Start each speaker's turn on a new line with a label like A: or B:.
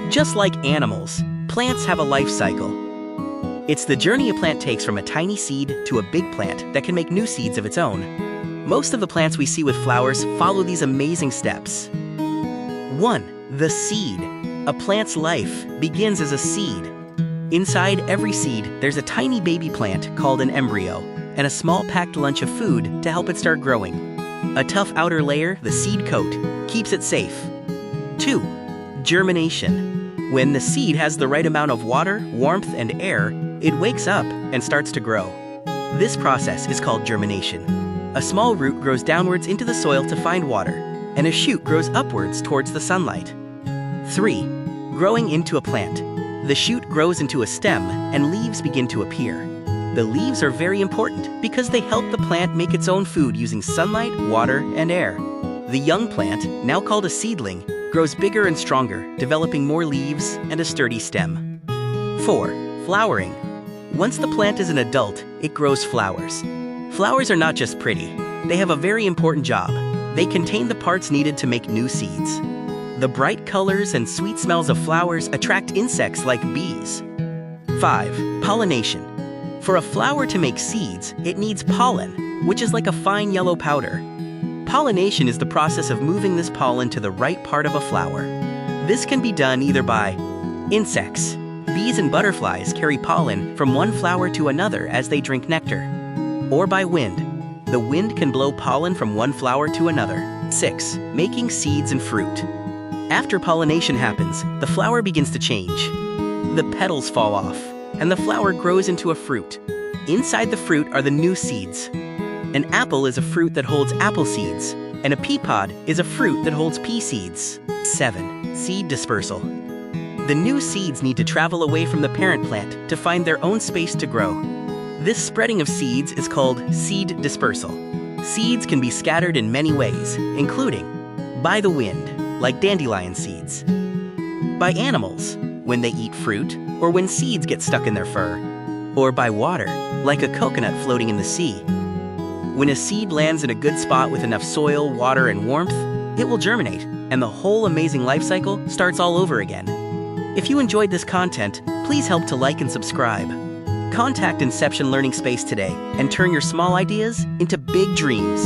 A: Just like animals, plants have a life cycle. It's the journey a plant takes from a tiny seed to a big plant that can make new seeds of its own. Most of the plants we see with flowers follow these amazing steps. 1. The seed. A plant's life begins as a seed. Inside every seed, there's a tiny baby plant called an embryo, and a small packed lunch of food to help it start growing. A tough outer layer, the seed coat, keeps it safe. 2. Germination. When the seed has the right amount of water, warmth, and air, it wakes up and starts to grow. This process is called germination. A small root grows downwards into the soil to find water, and a shoot grows upwards towards the sunlight. 3. Growing into a plant. The shoot grows into a stem, and leaves begin to appear. The leaves are very important because they help the plant make its own food using sunlight, water, and air. The young plant, now called a seedling, grows bigger and stronger, developing more leaves and a sturdy stem. 4. Flowering. Once the plant is an adult, it grows flowers. Flowers are not just pretty. They have a very important job. They contain the parts needed to make new seeds. The bright colors and sweet smells of flowers attract insects like bees. 5. Pollination. For a flower to make seeds, it needs pollen, which is like a fine yellow powder. Pollination is the process of moving this pollen to the right part of a flower. This can be done either by insects. Bees and butterflies carry pollen from one flower to another as they drink nectar. Or by wind. The wind can blow pollen from one flower to another. 6. Making seeds and fruit. After pollination happens, the flower begins to change. The petals fall off, and the flower grows into a fruit. Inside the fruit are the new seeds. An apple is a fruit that holds apple seeds, and a pea pod is a fruit that holds pea seeds. 7. Seed dispersal. The new seeds need to travel away from the parent plant to find their own space to grow. This spreading of seeds is called seed dispersal. Seeds can be scattered in many ways, including by the wind, like dandelion seeds, by animals, when they eat fruit, or when seeds get stuck in their fur, or by water, like a coconut floating in the sea. When a seed lands in a good spot with enough soil, water, and warmth, it will germinate, and the whole amazing life cycle starts all over again. If you enjoyed this content, please help to like and subscribe. Contact Inception Learning Space today and turn your small ideas into big dreams.